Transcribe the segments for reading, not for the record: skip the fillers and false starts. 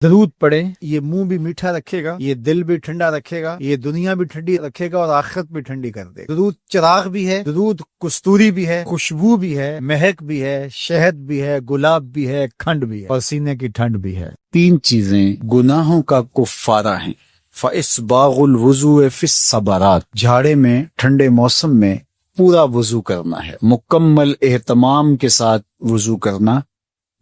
درود پڑھیں، یہ منہ بھی میٹھا رکھے گا، یہ دل بھی ٹھنڈا رکھے گا، یہ دنیا بھی ٹھنڈی رکھے گا اور آخرت بھی ٹھنڈی کر دے گا۔ درود چراغ بھی ہے، درود کستوری بھی ہے، خوشبو بھی ہے، مہک بھی ہے، شہد بھی ہے، گلاب بھی ہے، کھنڈ بھی ہے اور سینے کی ٹھنڈ بھی ہے۔ تین چیزیں گناہوں کا کفارہ ہیں۔ فَإِسْبَاغُ الْوُضُوءِ فِي الصَّبَرَاتِ، جھاڑے میں ٹھنڈے موسم میں پورا وضو کرنا ہے، مکمل اہتمام کے ساتھ وضو کرنا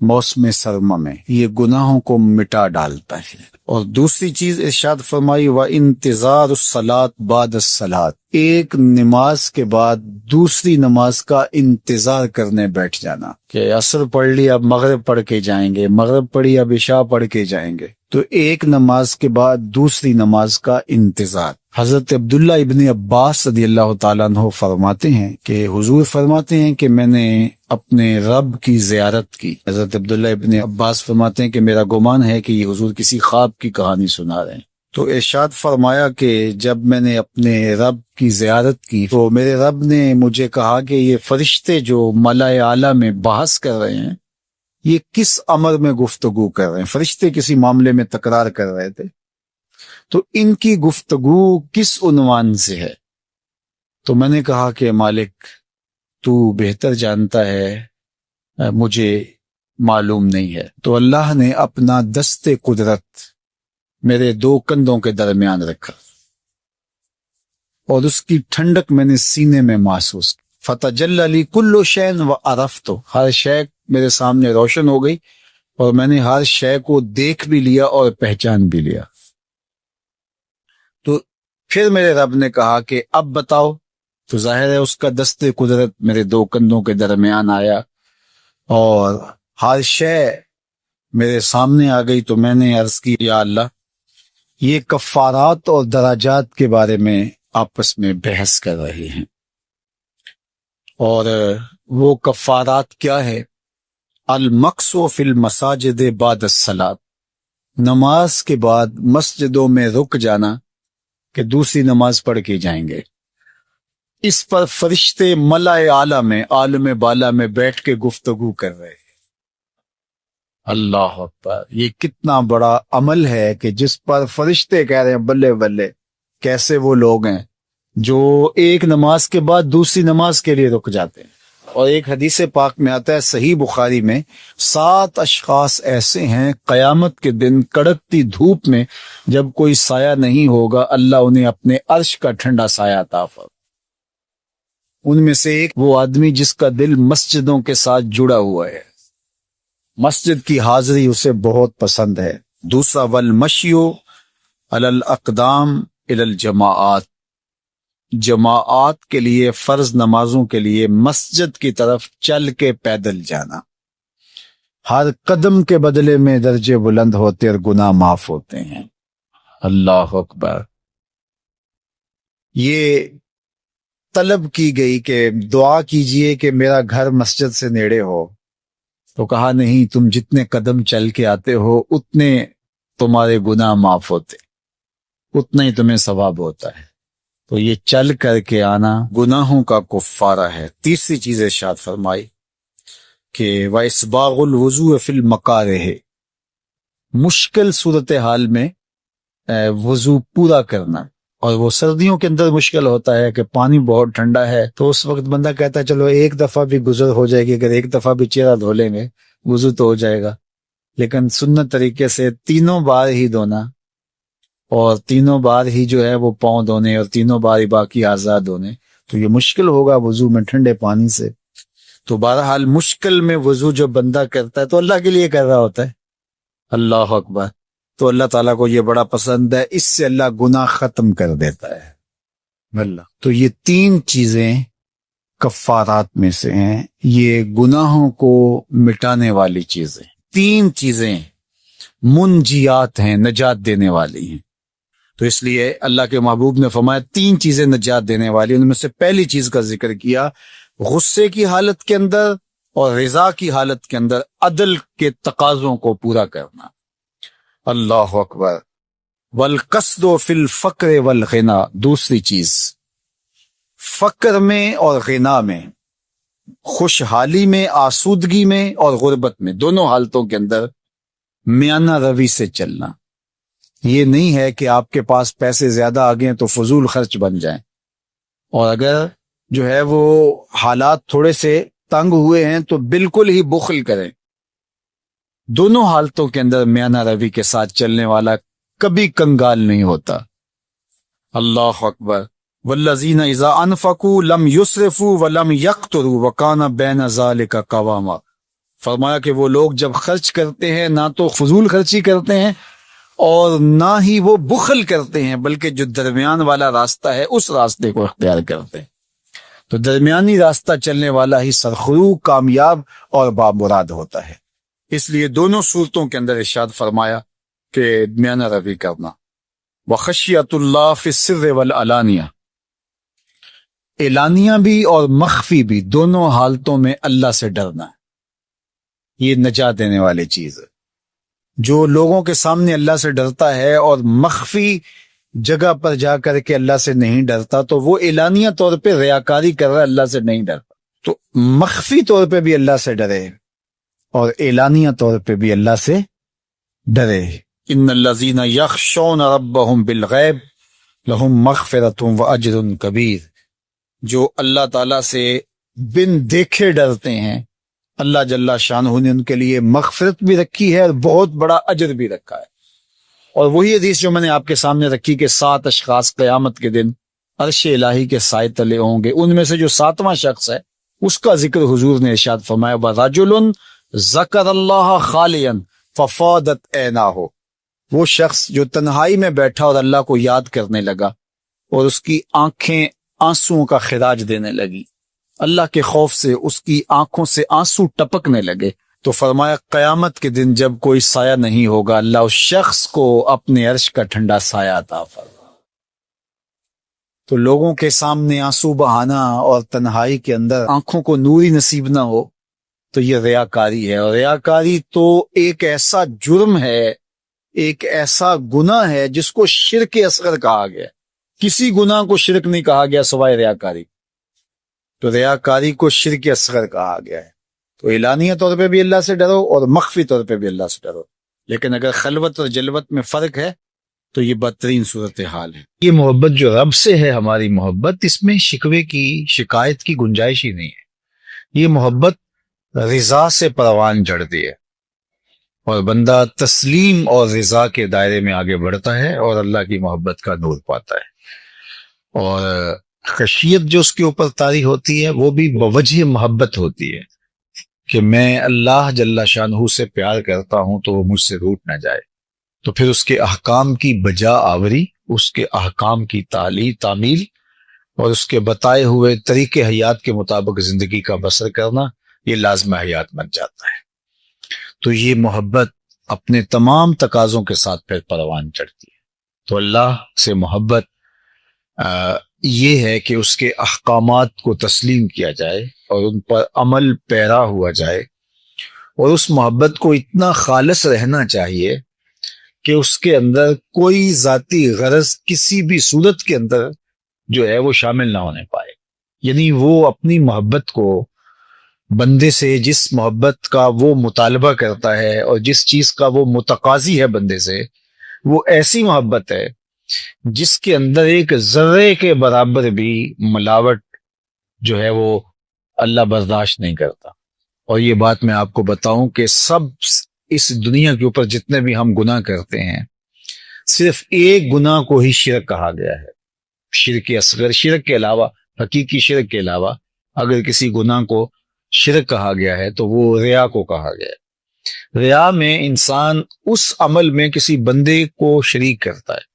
موسم سرما میں، یہ گناہوں کو مٹا ڈالتا ہے۔ اور دوسری چیز ارشاد فرمائی وَإِنْتِظَارُ الصَّلَاةِ بَعْدَ الصَّلَاةِ، ایک نماز کے بعد دوسری نماز کا انتظار کرنے بیٹھ جانا، کہ عصر پڑھ لی اب مغرب پڑھ کے جائیں گے، مغرب پڑھی اب عشاء پڑھ کے جائیں گے، تو ایک نماز کے بعد دوسری نماز کا انتظار۔ حضرت عبداللہ ابن عباس رضی اللہ تعالیٰ عنہ فرماتے ہیں کہ حضور فرماتے ہیں کہ میں نے اپنے رب کی زیارت کی۔ حضرت عبداللہ ابن عباس فرماتے ہیں کہ میرا گمان ہے کہ یہ حضور کسی خواب کی کہانی سنا رہے ہیں۔ تو ارشاد فرمایا کہ جب میں نے اپنے رب کی زیارت کی تو میرے رب نے مجھے کہا کہ یہ فرشتے جو ملائے اعلیٰ میں بحث کر رہے ہیں، یہ کس امر میں گفتگو کر رہے ہیں؟ فرشتے کسی معاملے میں تکرار کر رہے تھے، تو ان کی گفتگو کس عنوان سے ہے؟ تو میں نے کہا کہ مالک تو بہتر جانتا ہے، مجھے معلوم نہیں ہے۔ تو اللہ نے اپنا دست قدرت میرے دو کندھوں کے درمیان رکھا اور اس کی ٹھنڈک میں نے سینے میں محسوس کی۔ فَتَجَلَّ لِي كُلُّ شَيْءٍ وَعَرَفْتُ، ہر شے میرے سامنے روشن ہو گئی اور میں نے ہر شے کو دیکھ بھی لیا اور پہچان بھی لیا۔ تو پھر میرے رب نے کہا کہ اب بتاؤ، تو ظاہر ہے اس کا دست قدرت میرے دو کندھوں کے درمیان آیا اور ہر شے میرے سامنے آ گئی۔ تو میں نے عرض کی یا اللہ، یہ کفارات اور درجات کے بارے میں آپس میں بحث کر رہے ہیں، اور وہ کفارات کیا ہے؟ المکث فی المساجد بعد الصلاۃ، نماز کے بعد مسجدوں میں رک جانا کہ دوسری نماز پڑھ کے جائیں گے۔ اس پر فرشتے ملائے اعلیٰ میں، عالم بالا میں بیٹھ کے گفتگو کر رہے ہیں۔ اللہ اکبر، یہ کتنا بڑا عمل ہے کہ جس پر فرشتے کہہ رہے ہیں بلے بلے، کیسے وہ لوگ ہیں جو ایک نماز کے بعد دوسری نماز کے لیے رک جاتے ہیں۔ اور ایک حدیث پاک میں آتا ہے صحیح بخاری میں، 7 اشخاص ایسے ہیں قیامت کے دن کڑکتی دھوپ میں جب کوئی سایہ نہیں ہوگا، اللہ انہیں اپنے عرش کا ٹھنڈا سایہ عطا فرمائے۔ ان میں سے ایک وہ آدمی جس کا دل مسجدوں کے ساتھ جڑا ہوا ہے، مسجد کی حاضری اسے بہت پسند ہے۔ دوسرا والمشیو علی الاقدام الی الجماعات، جماعات کے لیے، فرض نمازوں کے لیے مسجد کی طرف چل کے پیدل جانا۔ ہر قدم کے بدلے میں درجے بلند ہوتے اور گناہ معاف ہوتے ہیں۔ اللہ اکبر۔ یہ طلب کی گئی کہ دعا کیجئے کہ میرا گھر مسجد سے نیڑے ہو، تو کہا نہیں، تم جتنے قدم چل کے آتے ہو اتنے تمہارے گناہ معاف ہوتے، اتنا ہی تمہیں ثواب ہوتا ہے۔ تو یہ چل کر کے آنا گناہوں کا کفارہ ہے۔ تیسری چیز ارشاد فرمائی کہ وَإِسْبَاغُ الْوُضُوءِ فِي الْمَكَارِهِ، مشکل صورتحال میں وضو پورا کرنا۔ اور وہ سردیوں کے اندر مشکل ہوتا ہے کہ پانی بہت ٹھنڈا ہے، تو اس وقت بندہ کہتا ہے چلو ایک دفعہ بھی گزر ہو جائے گی، اگر ایک دفعہ بھی چہرہ دھو لیں گے وضو تو ہو جائے گا، لیکن سنت طریقے سے 3 بار ہی دھونا، اور 3 بار ہی جو ہے وہ پاؤں دھونے، اور 3 بار ہی باقی اعضاء دھونے، تو یہ مشکل ہوگا وضو میں ٹھنڈے پانی سے۔ تو بہرحال مشکل میں وضو جو بندہ کرتا ہے تو اللہ کے لیے کر رہا ہوتا ہے۔ اللہ اکبر۔ تو اللہ تعالیٰ کو یہ بڑا پسند ہے، اس سے اللہ گناہ ختم کر دیتا ہے اللہ۔ تو یہ 3 چیزیں کفارات میں سے ہیں، یہ گناہوں کو مٹانے والی چیزیں، 3 چیزیں منجیات ہیں، نجات دینے والی ہیں۔ تو اس لیے اللہ کے محبوب نے فرمایا 3 چیزیں نجات دینے والی، ان میں سے پہلی چیز کا ذکر کیا، غصے کی حالت کے اندر اور رضا کی حالت کے اندر عدل کے تقاضوں کو پورا کرنا۔ اللہ اکبر۔ والقصد فی الفقر والغنا، دوسری چیز فقر میں اور غنا میں، خوشحالی میں، آسودگی میں اور غربت میں، دونوں حالتوں کے اندر میانہ روی سے چلنا. یہ نہیں ہے کہ آپ کے پاس پیسے زیادہ آ گئے تو فضول خرچ بن جائیں، اور اگر جو ہے وہ حالات تھوڑے سے تنگ ہوئے ہیں تو بالکل ہی بخل کریں. دونوں حالتوں کے اندر میانہ روی کے ساتھ چلنے والا کبھی کنگال نہیں ہوتا. اللہ اکبر. والذین اذا انفقوا لم یسرفوا ولم یقتروا وکان بین ذلک قواما. فرمایا کہ وہ لوگ جب خرچ کرتے ہیں نہ تو فضول خرچی کرتے ہیں اور نہ ہی وہ بخل کرتے ہیں، بلکہ جو درمیان والا راستہ ہے اس راستے کو اختیار کرتے ہیں. تو درمیانی راستہ چلنے والا ہی سرخرو، کامیاب اور بامراد ہوتا ہے. اس لیے دونوں صورتوں کے اندر ارشاد فرمایا کہ میانہ روی کرنا. وخشیت اللہ فی السر والعلانیہ، اعلانیہ بھی اور مخفی بھی دونوں حالتوں میں اللہ سے ڈرنا ہے. یہ نجات دینے والی چیز ہے. جو لوگوں کے سامنے اللہ سے ڈرتا ہے اور مخفی جگہ پر جا کر کے اللہ سے نہیں ڈرتا تو وہ اعلانیہ طور پہ ریاکاری کر رہا ہے، اللہ سے نہیں ڈرتا. تو مخفی طور پہ بھی اللہ سے ڈرے اور اعلانیہ طور پہ بھی اللہ سے ڈرے. ان الذین یخشون ربہم بالغیب لہم مغفرۃ واجر کبیر. جو اللہ تعالیٰ سے بن دیکھے ڈرتے ہیں، اللہ جل شانہ نے ان کے لیے مغفرت بھی رکھی ہے اور بہت بڑا اجر بھی رکھا ہے. اور وہی حدیث جو میں نے آپ کے سامنے رکھی کہ 7 اشخاص قیامت کے دن عرش الہی کے سائے تلے ہوں گے، ان میں سے جو 7واں شخص ہے اس کا ذکر حضور نے ارشاد فرمایا وَرَجُلٌ ذَكَرَ اللَّهَ خَالِيًا فَفَاضَتْ عَيْنَاهُ. وہ شخص جو تنہائی میں بیٹھا اور اللہ کو یاد کرنے لگا اور اس کی آنکھیں آنسوؤں کا خراج دینے لگی، اللہ کے خوف سے اس کی آنکھوں سے آنسو ٹپکنے لگے. تو فرمایا قیامت کے دن جب کوئی سایہ نہیں ہوگا، اللہ اس شخص کو اپنے عرش کا ٹھنڈا سایہ عطا فرمائے. تو لوگوں کے سامنے آنسو بہانا اور تنہائی کے اندر آنکھوں کو نوری نصیب نہ ہو تو یہ ریاکاری ہے. اور ریاکاری تو ایک ایسا جرم ہے، ایک ایسا گناہ ہے جس کو شرک اصغر کہا گیا. کسی گناہ کو شرک نہیں کہا گیا سوائے ریاکاری. تو ریاکاری کو شرک اصغر کہا گیا ہے. تو اعلانیہ طور پہ بھی اللہ سے ڈرو اور مخفی طور پہ بھی اللہ سے ڈرو. لیکن اگر خلوت اور جلوت میں فرق ہے تو یہ بدترین صورتحال ہے. یہ محبت جو رب سے ہے، ہماری محبت، اس میں شکوے کی، شکایت کی گنجائش ہی نہیں ہے. یہ محبت رضا سے پروان چڑھتی ہے اور بندہ تسلیم اور رضا کے دائرے میں آگے بڑھتا ہے اور اللہ کی محبت کا نور پاتا ہے. اور خشیت جو اس کے اوپر طاری ہوتی ہے وہ بھی بوجہ محبت ہوتی ہے کہ میں اللہ جل شانہ سے پیار کرتا ہوں تو وہ مجھ سے روٹ نہ جائے. تو پھر اس کے احکام کی بجا آوری، اس کے احکام کی تعمیل اور اس کے بتائے ہوئے طریقے حیات کے مطابق زندگی کا بسر کرنا، یہ لازم حیات بن جاتا ہے. تو یہ محبت اپنے تمام تقاضوں کے ساتھ پھر پروان چڑھتی ہے. تو اللہ سے محبت یہ ہے کہ اس کے احکامات کو تسلیم کیا جائے اور ان پر عمل پیرا ہوا جائے، اور اس محبت کو اتنا خالص رہنا چاہیے کہ اس کے اندر کوئی ذاتی غرض کسی بھی صورت کے اندر جو ہے وہ شامل نہ ہونے پائے. یعنی وہ اپنی محبت کو بندے سے، جس محبت کا وہ مطالبہ کرتا ہے اور جس چیز کا وہ متقاضی ہے بندے سے، وہ ایسی محبت ہے جس کے اندر ایک ذرے کے برابر بھی ملاوٹ جو ہے وہ اللہ برداشت نہیں کرتا. اور یہ بات میں آپ کو بتاؤں کہ سب اس دنیا کے اوپر جتنے بھی ہم گناہ کرتے ہیں، صرف ایک گناہ کو ہی شرک کہا گیا ہے، شرک اصغر. شرک کے علاوہ، حقیقی شرک کے علاوہ اگر کسی گناہ کو شرک کہا گیا ہے تو وہ ریا کو کہا گیا ہے. ریا میں انسان اس عمل میں کسی بندے کو شریک کرتا ہے،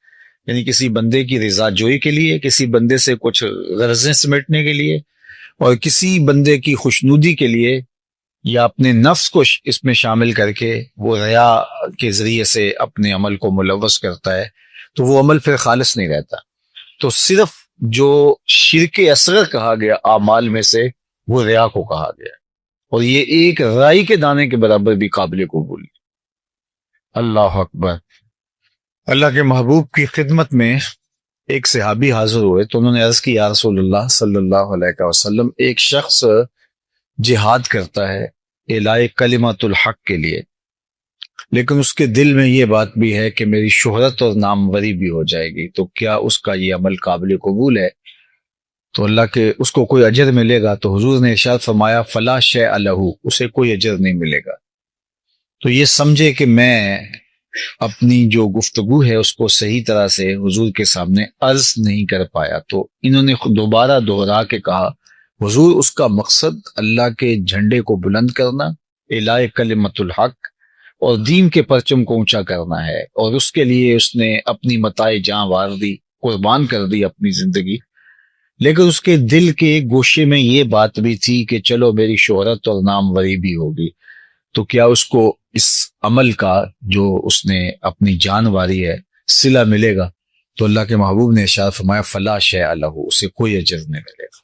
یعنی کسی بندے کی رضا جوئی کے لیے، کسی بندے سے کچھ غرضیں سمیٹنے کے لیے، اور کسی بندے کی خوشنودی کے لیے، یا اپنے نفس کو اس میں شامل کر کے وہ ریا کے ذریعے سے اپنے عمل کو ملوث کرتا ہے. تو وہ عمل پھر خالص نہیں رہتا. تو صرف جو شرک اصغر کہا گیا اعمال میں سے، وہ ریا کو کہا گیا، اور یہ ایک رائی کے دانے کے برابر بھی قابل قبول. اللہ اکبر. اللہ کے محبوب کی خدمت میں ایک صحابی حاضر ہوئے تو انہوں نے عرض کی، یا رسول اللہ صلی اللہ علیہ وسلم، ایک شخص جہاد کرتا ہے اعلاء کلمت الحق کے لیے، لیکن اس کے دل میں یہ بات بھی ہے کہ میری شہرت اور ناموری بھی ہو جائے گی، تو کیا اس کا یہ عمل قابل قبول ہے؟ تو اللہ کے اس کو کوئی اجر ملے گا؟ تو حضور نے ارشاد فرمایا فلا شیء لہ، اسے کوئی اجر نہیں ملے گا۔ تو یہ سمجھے کہ میں اپنی جو گفتگو ہے اس کو صحیح طرح سے حضور کے سامنے عرض نہیں کر پایا، تو انہوں نے دوبارہ دوہرا کے کہا حضور اس کا مقصد اللہ کے جھنڈے کو بلند کرنا، اعلاء کلمت الحق اور دین کے پرچم کو اونچا کرنا ہے، اور اس کے لیے اس نے اپنی متاع جاں وار دی، قربان کر دی اپنی زندگی۔ لیکن اس کے دل کے گوشے میں یہ بات بھی تھی کہ چلو میری شہرت اور ناموری بھی ہوگی، تو کیا اس کو اس عمل کا جو اس نے اپنی جان واری ہے صلہ ملے گا؟ تو اللہ کے محبوب نے ارشاد فرمایا فلا شیء لہ، اسے کوئی اجر نہیں ملے گا۔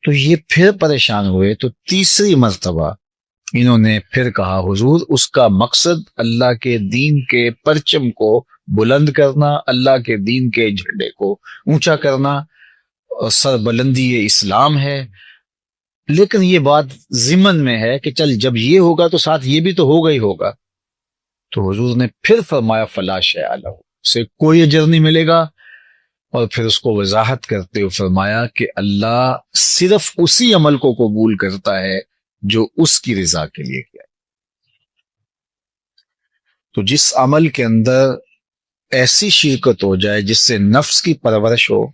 تو یہ پھر پریشان ہوئے، تو تیسری مرتبہ انہوں نے پھر کہا حضور اس کا مقصد اللہ کے دین کے پرچم کو بلند کرنا، اللہ کے دین کے جھنڈے کو اونچا کرنا، سر بلندی اسلام ہے، لیکن یہ بات ضمن میں ہے کہ چل جب یہ ہوگا تو ساتھ یہ بھی تو ہوگا ہی ہوگا۔ تو حضور نے پھر فرمایا فلا شیء لہ، اسے کوئی اجر نہیں ملے گا، اور پھر اس کو وضاحت کرتے ہوئے فرمایا کہ اللہ صرف اسی عمل کو قبول کرتا ہے جو اس کی رضا کے لیے کیا ہے۔ تو جس عمل کے اندر ایسی شرکت ہو جائے جس سے نفس کی پرورش ہو،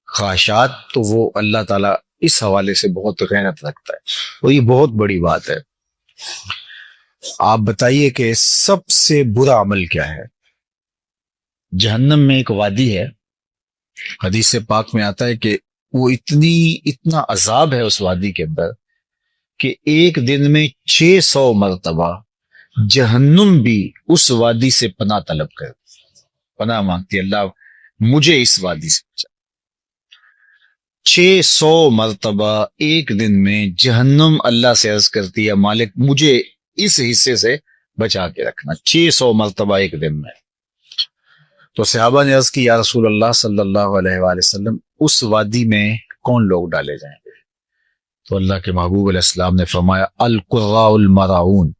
خواہشات، تو وہ اللہ تعالیٰ اس حوالے سے بہت غیرت رکھتا ہے، اور یہ بہت بڑی بات ہے۔ آپ بتائیے کہ سب سے برا عمل کیا ہے؟ جہنم میں ایک وادی ہے، حدیث پاک میں آتا ہے کہ وہ اتنا عذاب ہے اس وادی کے اندر کہ ایک دن میں 600 مرتبہ جہنم بھی اس وادی سے پناہ طلب کرتی، پناہ مانگتی، اللہ مجھے اس وادی سے بچا۔ 600 مرتبہ ایک دن میں جہنم اللہ سے عرض کرتی ہے مالک مجھے اس حصے سے بچا کے رکھنا، 600 مرتبہ ایک دن میں۔ تو صحابہ نے عرض کی یا رسول اللہ صلی اللہ علیہ وآلہ وسلم اس وادی میں کون لوگ ڈالے جائیں گے؟ تو اللہ کے محبوب علیہ السلام نے فرمایا القراء المراؤون،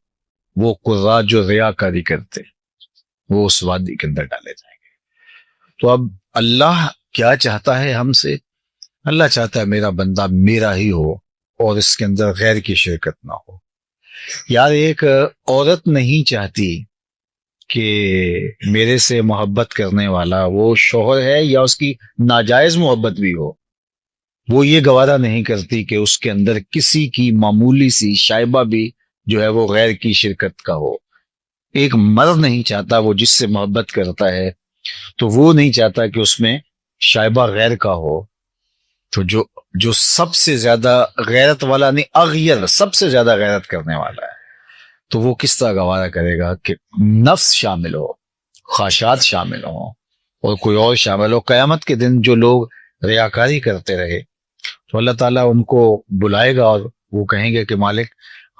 وہ قراء جو ریاکاری کرتے، وہ اس وادی کے اندر ڈالے جائیں گے۔ تو اب اللہ کیا چاہتا ہے ہم سے؟ اللہ چاہتا ہے میرا بندہ میرا ہی ہو اور اس کے اندر غیر کی شرکت نہ ہو۔ یار ایک عورت نہیں چاہتی کہ میرے سے محبت کرنے والا وہ شوہر ہے یا اس کی ناجائز محبت بھی ہو، وہ یہ گوارا نہیں کرتی کہ اس کے اندر کسی کی معمولی سی شائبہ بھی جو ہے وہ غیر کی شرکت کا ہو۔ ایک مرد نہیں چاہتا، وہ جس سے محبت کرتا ہے تو وہ نہیں چاہتا کہ اس میں شائبہ غیر کا ہو۔ تو جو سب سے زیادہ غیرت والا نہیں، اغیر سب سے زیادہ غیرت کرنے والا ہے، تو وہ کس طرح گوارا کرے گا کہ نفس شامل ہو، خواہشات شامل ہو اور کوئی اور شامل ہو؟ قیامت کے دن جو لوگ ریاکاری کرتے رہے تو اللہ تعالیٰ ان کو بلائے گا اور وہ کہیں گے کہ مالک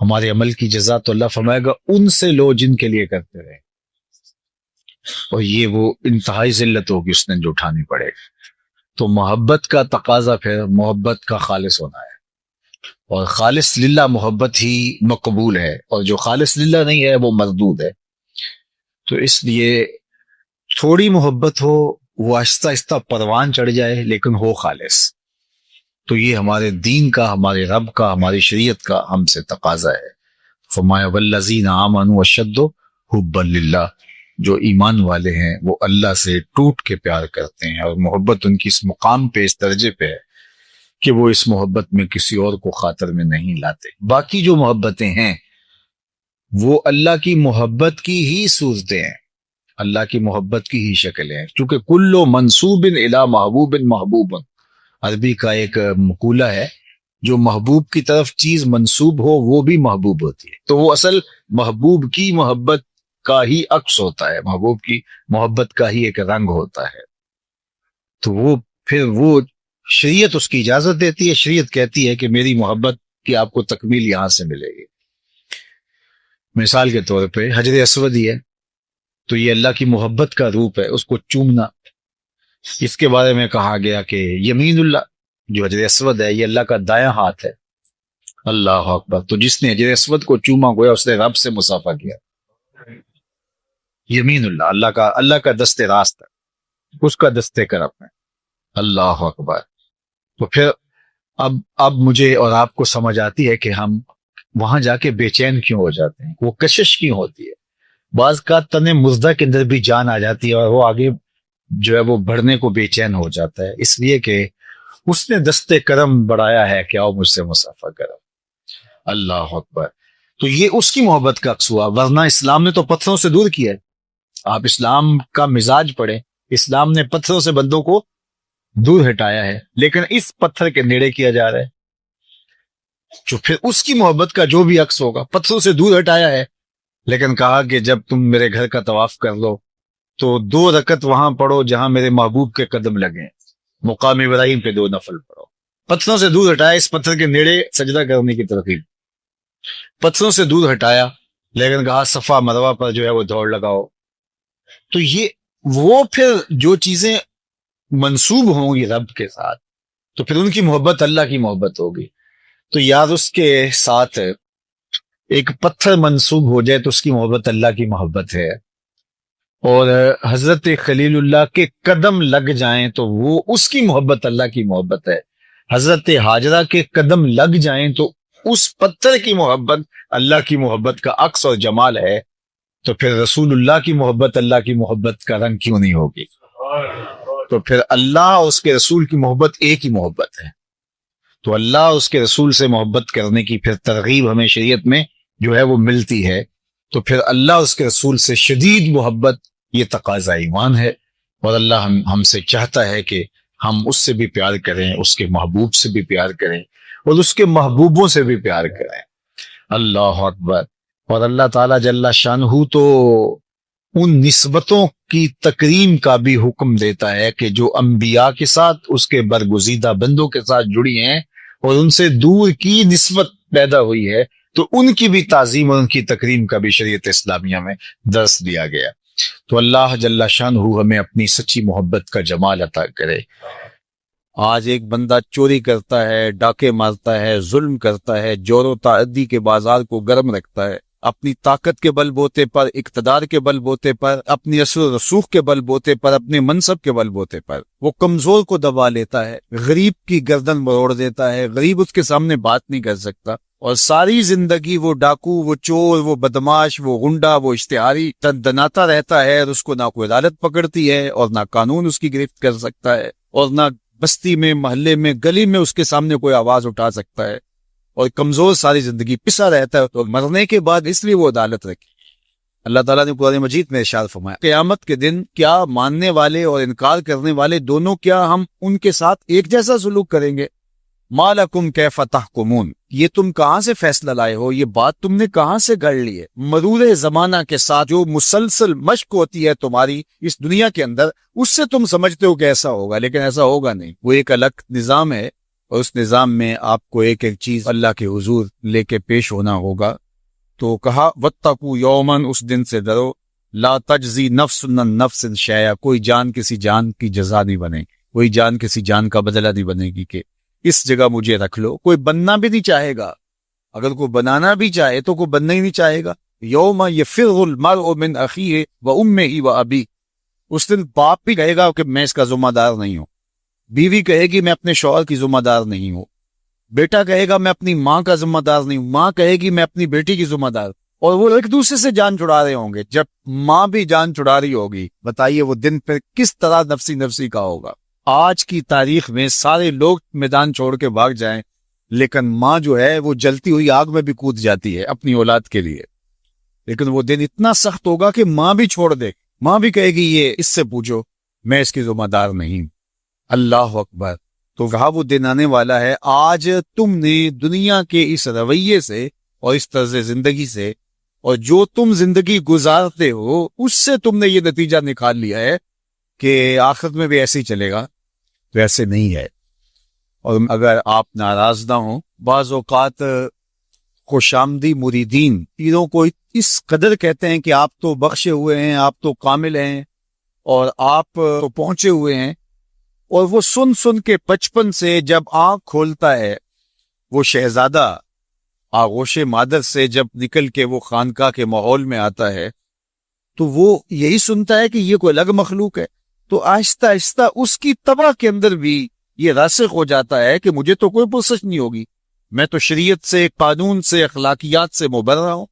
ہمارے عمل کی جزا، تو اللہ فرمائے گا ان سے لو جن کے لیے کرتے رہے، اور یہ وہ انتہائی ذلت ہوگی اس نے جو اٹھانی پڑے گی۔ تو محبت کا تقاضا پھر محبت کا خالص ہونا ہے، اور خالص للہ محبت ہی مقبول ہے، اور جو خالص للہ نہیں ہے وہ مردود ہے۔ تو اس لیے تھوڑی محبت ہو، وہ آہستہ آہستہ پروان چڑھ جائے، لیکن ہو خالص۔ تو یہ ہمارے دین کا، ہمارے رب کا، ہماری شریعت کا ہم سے تقاضا ہے۔ فرمایا والذین آمنوا اشد حبا للہ، جو ایمان والے ہیں وہ اللہ سے ٹوٹ کے پیار کرتے ہیں، اور محبت ان کی اس مقام پہ، اس درجے پہ ہے کہ وہ اس محبت میں کسی اور کو خاطر میں نہیں لاتے۔ باقی جو محبتیں ہیں وہ اللہ کی محبت کی ہی صورتیں ہیں، اللہ کی محبت کی ہی شکلیں ہیں، چونکہ کل منصوب الی محبوب محبوب، عربی کا ایک مقولہ ہے، جو محبوب کی طرف چیز منصوب ہو وہ بھی محبوب ہوتی ہے، تو وہ اصل محبوب کی محبت کا ہی عکس ہوتا ہے، محبوب کی محبت کا ہی ایک رنگ ہوتا ہے۔ تو وہ پھر وہ شریعت اس کی اجازت دیتی ہے، شریعت کہتی ہے کہ میری محبت کی آپ کو تکمیل یہاں سے ملے گی۔ مثال کے طور پہ حجر اسود ہی ہے، تو یہ اللہ کی محبت کا روپ ہے، اس کو چومنا۔ اس کے بارے میں کہا گیا کہ یمین اللہ، جو حجر اسود ہے یہ اللہ کا دایاں ہاتھ ہے۔ اللہ اکبر! تو جس نے حجر اسود کو چوما گویا اس نے رب سے مصافحہ کیا۔ یمین اللہ، اللہ کا دست راست ہے، اس کا دست کرم ہے۔ اللہ اکبر۔ تو پھر اب مجھے اور آپ کو سمجھ آتی ہے کہ ہم وہاں جا کے بے چین کیوں ہو جاتے ہیں، وہ کشش کیوں ہوتی ہے۔ بعض کا تن مردہ کے اندر بھی جان آ جاتی ہے اور وہ آگے جو ہے وہ بڑھنے کو بے چین ہو جاتا ہے، اس لیے کہ اس نے دست کرم بڑھایا ہے کہ آؤ مجھ سے مسافہ کرو۔ اللہ اکبر۔ تو یہ اس کی محبت کا عکس ہوا، ورنہ اسلام نے تو پتھروں سے دور کیا ہے۔ آپ اسلام کا مزاج پڑھیں، اسلام نے پتھروں سے بندوں کو دور ہٹایا ہے، لیکن اس پتھر کے نیڑے کیا جا رہا ہے، جو پھر اس کی محبت کا جو بھی عکس ہوگا۔ پتھروں سے دور ہٹایا ہے، لیکن کہا کہ جب تم میرے گھر کا طواف کر لو تو 2 رکعت وہاں پڑھو جہاں میرے محبوب کے قدم لگیں، مقام ابراہیم پہ 2 نفل پڑھو۔ پتھروں سے دور ہٹایا، اس پتھر کے نیڑے سجدہ کرنے کی ترغیب، پتھروں سے دور ہٹایا، لیکن کہا صفا مروہ پر جو ہے وہ دوڑ لگاؤ۔ تو یہ وہ پھر جو چیزیں منسوب ہوں گی رب کے ساتھ، تو پھر ان کی محبت اللہ کی محبت ہوگی۔ تو یار اس کے ساتھ ایک پتھر منسوب ہو جائے تو اس کی محبت اللہ کی محبت ہے، اور حضرت خلیل اللہ کے قدم لگ جائیں تو وہ اس کی محبت اللہ کی محبت ہے، حضرت ہاجرہ کے قدم لگ جائیں تو اس پتھر کی محبت اللہ کی محبت کا عکس اور جمال ہے۔ تو پھر رسول اللہ کی محبت اللہ کی محبت کا رنگ کیوں نہیں ہوگی؟ تو پھر اللہ اور اس کے رسول کی محبت ایک ہی محبت ہے۔ تو اللہ اور اس کے رسول سے محبت کرنے کی پھر ترغیب ہمیں شریعت میں جو ہے وہ ملتی ہے۔ تو پھر اللہ اور اس کے رسول سے شدید محبت یہ تقاضا ایمان ہے، اور اللہ ہم سے چاہتا ہے کہ ہم اس سے بھی پیار کریں، اس کے محبوب سے بھی پیار کریں، اور اس کے محبوبوں سے بھی پیار کریں۔ اللہ اکبر۔ اور اللہ تعالیٰ جل شانہ تو ان نسبتوں کی تکریم کا بھی حکم دیتا ہے کہ جو انبیاء کے ساتھ، اس کے برگزیدہ بندوں کے ساتھ جڑی ہیں اور ان سے دور کی نسبت پیدا ہوئی ہے، تو ان کی بھی تعظیم اور ان کی تکریم کا بھی شریعت اسلامیہ میں درس دیا گیا۔ تو اللہ جل شانہ ہمیں اپنی سچی محبت کا جمال عطا کرے۔ آج ایک بندہ چوری کرتا ہے، ڈاکے مارتا ہے، ظلم کرتا ہے، جور و تعدی کے بازار کو گرم رکھتا ہے، اپنی طاقت کے بل بوتے پر، اقتدار کے بل بوتے پر، اپنی اثر و رسوخ کے بل بوتے پر، اپنے منصب کے بل بوتے پر وہ کمزور کو دبا لیتا ہے، غریب کی گردن مروڑ دیتا ہے، غریب اس کے سامنے بات نہیں کر سکتا، اور ساری زندگی وہ ڈاکو، وہ چور، وہ بدماش، وہ غنڈا، وہ اشتہاری دناتا رہتا ہے، اور اس کو نہ کوئی عدالت پکڑتی ہے اور نہ قانون اس کی گرفت کر سکتا ہے، اور نہ بستی میں، محلے میں، گلی میں اس کے سامنے کوئی آواز اٹھا سکتا ہے، اور کمزور ساری زندگی پسا رہتا ہے۔ تو مرنے کے بعد اس لیے وہ عدالت رکھی۔ اللہ تعالیٰ نے قرآن مجید میں ارشاد فرمایا قیامت کے دن کیا ماننے والے اور انکار کرنے والے دونوں، کیا ہم ان کے ساتھ ایک جیسا سلوک کریں گے؟ ما لکم کیف تحکمون، یہ تم کہاں سے فیصلہ لائے ہو، یہ بات تم نے کہاں سے گڑھ لی ہے؟ مرور زمانہ کے ساتھ جو مسلسل مشق ہوتی ہے تمہاری اس دنیا کے اندر، اس سے تم سمجھتے ہو کہ ایسا ہوگا، لیکن ایسا ہوگا نہیں۔ وہ ایک الگ نظام ہے، اور اس نظام میں آپ کو ایک ایک چیز اللہ کے حضور لے کے پیش ہونا ہوگا۔ تو کہا واتقوا یومن، اس دن سے ڈرو، لا تجزی نفس عن نفس شیئا، کوئی جان کسی جان کی جزا نہیں بنے گی، کوئی جان کسی جان کا بدلہ نہیں بنے گی کہ اس جگہ مجھے رکھ لو۔ کوئی بننا بھی نہیں چاہے گا، اگر کوئی بنانا بھی چاہے تو کوئی بننا ہی نہیں چاہے گا۔ یوم یفر المرء من اخیہ وامہ وابیہ، اس دن باپ بھی کہے گا کہ میں اس کا ذمہ دار نہیں ہوں، بیوی کہے گی میں اپنے شوہر کی ذمہ دار نہیں ہوں، بیٹا کہے گا میں اپنی ماں کا ذمہ دار نہیں ہوں، ماں کہے گی میں اپنی بیٹی کی ذمہ دار، اور وہ ایک دوسرے سے جان چھڑا رہے ہوں گے۔ جب ماں بھی جان چھڑا رہی ہوگی، بتائیے وہ دن پھر کس طرح نفسی نفسی کا ہوگا۔ آج کی تاریخ میں سارے لوگ میدان چھوڑ کے بھاگ جائیں، لیکن ماں جو ہے وہ جلتی ہوئی آگ میں بھی کود جاتی ہے اپنی اولاد کے لیے، لیکن وہ دن اتنا سخت ہوگا کہ ماں بھی چھوڑ دے، ماں بھی کہے گی یہ اس سے پوچھو، میں اس کی ذمہ دار نہیں۔ اللہ اکبر۔ تو کہا وہ دن آنے والا ہے، آج تم نے دنیا کے اس رویے سے اور اس طرز زندگی سے، اور جو تم زندگی گزارتے ہو اس سے تم نے یہ نتیجہ نکال لیا ہے کہ آخرت میں بھی ایسے ہی چلے گا، تو ایسے نہیں ہے۔ اور اگر آپ ناراض نہ ہوں، بعض اوقات خوش آمدی مریدین پیروں کو اس قدر کہتے ہیں کہ آپ تو بخشے ہوئے ہیں، آپ تو کامل ہیں، اور آپ تو پہنچے ہوئے ہیں، اور وہ سن سن کے بچپن سے جب آنکھ کھولتا ہے وہ شہزادہ آغوش مادر سے، جب نکل کے وہ خانقاہ کے ماحول میں آتا ہے تو وہ یہی سنتا ہے کہ یہ کوئی الگ مخلوق ہے، تو آہستہ آہستہ اس کی طبع کے اندر بھی یہ راسخ ہو جاتا ہے کہ مجھے تو کوئی پرسش نہیں ہوگی، میں تو شریعت سے، قانون سے، اخلاقیات سے مبرہ ہوں۔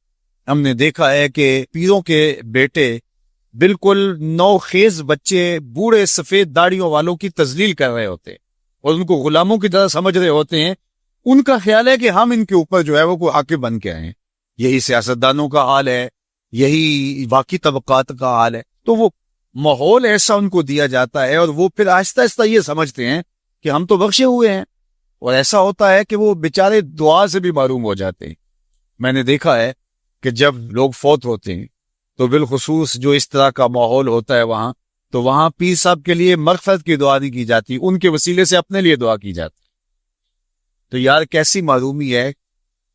ہم نے دیکھا ہے کہ پیروں کے بیٹے بالکل نوخیز بچے بوڑھے سفید داڑھیوں والوں کی تذلیل کر رہے ہوتے ہیں اور ان کو غلاموں کی طرح سمجھ رہے ہوتے ہیں۔ ان کا خیال ہے کہ ہم ان کے اوپر جو ہے وہ کوئی حاکم بن کے آئے ہیں۔ یہی سیاستدانوں کا حال ہے، یہی باقی طبقات کا حال ہے۔ تو وہ ماحول ایسا ان کو دیا جاتا ہے اور وہ پھر آہستہ آہستہ یہ سمجھتے ہیں کہ ہم تو بخشے ہوئے ہیں، اور ایسا ہوتا ہے کہ وہ بیچارے دعا سے بھی محروم ہو جاتے ہیں۔ میں نے دیکھا ہے کہ جب لوگ فوت ہوتے ہیں تو بالخصوص جو اس طرح کا ماحول ہوتا ہے وہاں، تو وہاں پیر صاحب کے لیے مغفرت کی دعا نہیں کی جاتی، ان کے وسیلے سے اپنے لیے دعا کی جاتی۔ تو یار کیسی معلومی ہے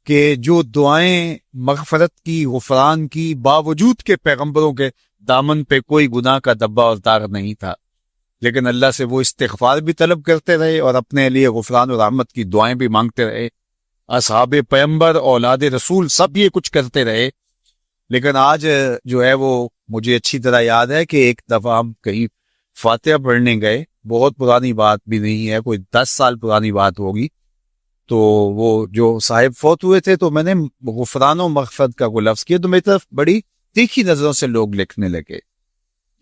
کہ جو دعائیں مغفرت کی، غفران کی، باوجود کے پیغمبروں کے دامن پہ کوئی گناہ کا دبا اور داغ نہیں تھا، لیکن اللہ سے وہ استغفار بھی طلب کرتے رہے اور اپنے لیے غفران و رحمت کی دعائیں بھی مانگتے رہے۔ اصحاب پیغمبر، اولاد رسول سب یہ کچھ کرتے رہے۔ لیکن آج جو ہے وہ مجھے اچھی طرح یاد ہے کہ ایک دفعہ ہم کہیں فاتحہ پڑھنے گئے، بہت پرانی بات بھی نہیں ہے، کوئی 10 سال پرانی بات ہوگی۔ تو وہ جو صاحب فوت ہوئے تھے تو میں نے غفران و مغفرت کا کوئی لفظ کیا تو میری طرف بڑی تیکھی نظروں سے لوگ لکھنے لگے،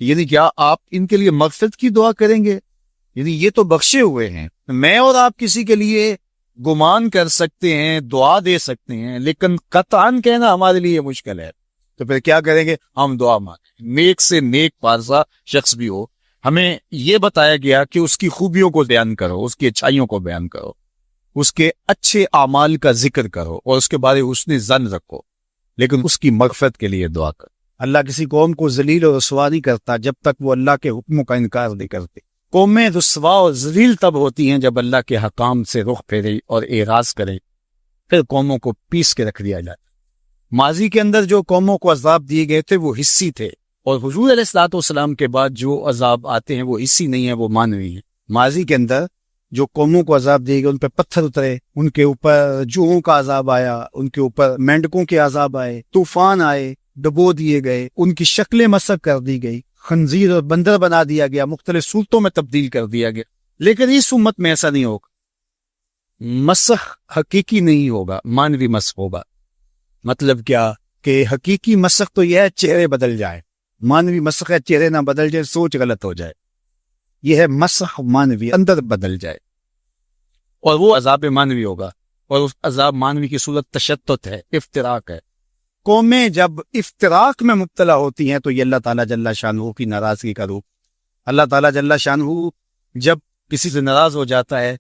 یعنی کیا آپ ان کے لیے مغفرت کی دعا کریں گے؟ یعنی یہ تو بخشے ہوئے ہیں، میں اور آپ کسی کے لیے گمان کر سکتے ہیں، دعا دے سکتے ہیں، لیکن قطعاً کہنا ہمارے لیے مشکل ہے۔ تو پھر کیا کریں گے؟ ہم دعا مانگیں۔ نیک سے نیک پارسا شخص بھی ہو، ہمیں یہ بتایا گیا کہ اس کی خوبیوں کو بیان کرو، اس کی اچھائیوں کو بیان کرو، اس کے اچھے اعمال کا ذکر کرو اور اس کے بارے حسن ظن رکھو، لیکن اس کی مغفرت کے لیے دعا کرو۔ اللہ کسی قوم کو ذلیل اور رسوا نہیں کرتا جب تک وہ اللہ کے حکموں کا انکار نہیں کرتے۔ قومیں رسوا اور ذلیل تب ہوتی ہیں جب اللہ کے حکام سے رخ پھیرے اور اعراض کرے، پھر قوموں کو پیس کے رکھ دیا جاتا۔ ماضی کے اندر جو قوموں کو عذاب دیے گئے تھے وہ حصی تھے، اور حضور علیہ الصلوۃ والسلام کے بعد جو عذاب آتے ہیں وہ حصی نہیں ہے، وہ مانوی ہیں۔ ماضی کے اندر جو قوموں کو عذاب دیے گئے، ان پہ پتھر اترے، ان کے اوپر جوؤں کا عذاب آیا، ان کے اوپر مینڈکوں کے عذاب آئے، طوفان آئے، ڈبو دیے گئے، ان کی شکلیں مسخ کر دی گئی، خنزیر اور بندر بنا دیا گیا، مختلف صورتوں میں تبدیل کر دیا گیا۔ لیکن اس امت میں ایسا نہیں ہوگا، مسخ حقیقی نہیں ہوگا، مانوی مسخ ہوگا۔ مطلب کیا کہ حقیقی مسخ تو یہ ہے چہرے بدل جائے، مانوی مسخ ہے چہرے نہ بدل جائے، سوچ غلط ہو جائے۔ یہ ہے مسخ مانوی، اندر بدل جائے، اور وہ عذاب مانوی ہوگا، اور اس عذاب مانوی کی صورت تشتت ہے، افتراق ہے۔ قومیں جب افتراق میں مبتلا ہوتی ہیں تو یہ اللہ تعالیٰ جل شانہ کی ناراضگی کا روپ۔ اللہ تعالیٰ جل شانہ جب کسی سے ناراض ہو جاتا ہے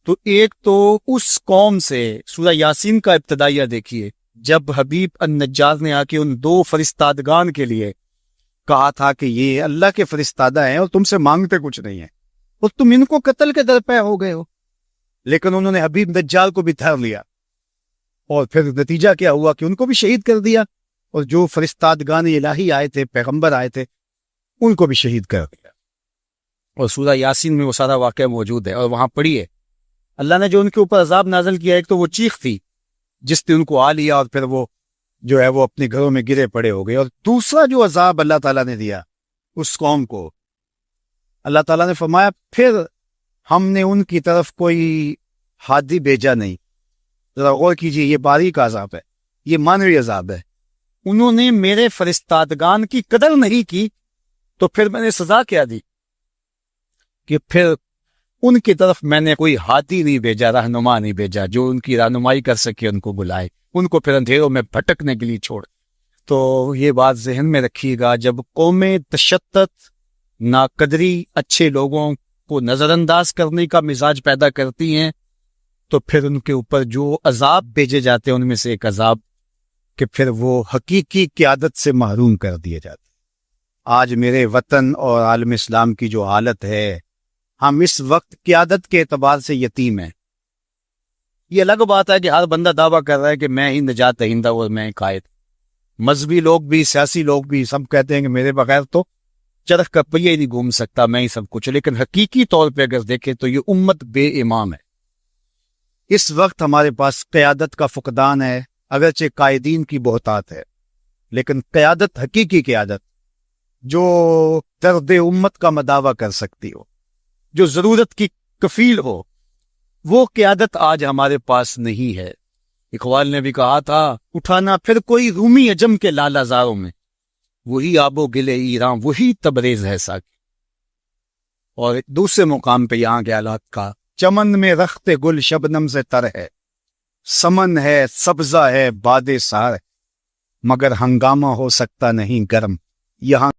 تو ایک تو اس قوم سے، سورہ یاسین کا ابتدائیہ دیکھیے، جب حبیب النجار نے آ کے ان 2 فرستادگان کے لیے کہا تھا کہ یہ اللہ کے فرستادہ ہیں اور تم سے مانگتے کچھ نہیں ہیں اور تم ان کو قتل کے در پہ ہو گئے ہو، لیکن انہوں نے حبیب نجار کو بھی دھر لیا، اور پھر نتیجہ کیا ہوا کہ ان کو بھی شہید کر دیا، اور جو فرستادگان الہی آئے تھے، پیغمبر آئے تھے، ان کو بھی شہید کر دیا۔ اور سورہ یاسین میں وہ سارا واقعہ موجود ہے، اور وہاں پڑھیے اللہ نے جو ان کے اوپر عذاب نازل کیا، ایک تو وہ چیخ تھی جس نے ان کو آ لیا، اور پھر وہ جو ہے وہ اپنے گھروں میں گرے پڑے ہو گئے، اور دوسرا جو عذاب اللہ تعالیٰ نے دیا اس قوم کو، اللہ تعالیٰ نے فرمایا پھر ہم نے ان کی طرف کوئی ہادی بھیجا نہیں۔ ذرا غور کیجیے، یہ باریک عذاب ہے، یہ مانوی عذاب ہے۔ انہوں نے میرے فرستادگان کی قدر نہیں کی تو پھر میں نے سزا کیا دی کہ پھر ان کی طرف میں نے کوئی ہادی نہیں بھیجا، رہنما نہیں بھیجا جو ان کی رہنمائی کر سکے، ان کو بلائے، ان کو پھر اندھیروں میں بھٹکنے کے لیے چھوڑ۔ تو یہ بات ذہن میں رکھیے گا، جب قومیں تشدد، ناقدری، اچھے لوگوں کو نظر انداز کرنے کا مزاج پیدا کرتی ہیں تو پھر ان کے اوپر جو عذاب بھیجے جاتے ہیں ان میں سے ایک عذاب کہ پھر وہ حقیقی قیادت سے محروم کر دیے جاتے ہیں۔ آج میرے وطن اور عالم اسلام کی جو حالت ہے، ہم اس وقت قیادت کے اعتبار سے یتیم ہیں۔ یہ الگ بات ہے کہ ہر بندہ دعویٰ کر رہا ہے کہ میں ہی نجات دہندہ اور میں قائد۔ مذہبی لوگ بھی، سیاسی لوگ بھی سب کہتے ہیں کہ میرے بغیر تو چرخ کا پہیہ ہی نہیں گھوم سکتا، میں ہی سب کچھ۔ لیکن حقیقی طور پہ اگر دیکھیں تو یہ امت بے امام ہے۔ اس وقت ہمارے پاس قیادت کا فقدان ہے، اگرچہ قائدین کی بہتات ہے، لیکن قیادت، حقیقی قیادت جو درد امت کا مداوع کر سکتی ہو، جو ضرورت کی کفیل ہو، وہ قیادت آج ہمارے پاس نہیں ہے۔ اقبال نے بھی کہا تھا، اٹھانا پھر کوئی رومی عجم کے لالہ زاروں میں، وہی آب و گل ایران، وہی تبریز ہے ساکی۔ اور ایک دوسرے مقام پہ یہاں کے حالات کا، چمن میں رخت گل شبنم سے تر ہے، سمن ہے سبزہ ہے باد سار، مگر ہنگامہ ہو سکتا نہیں گرم، یہاں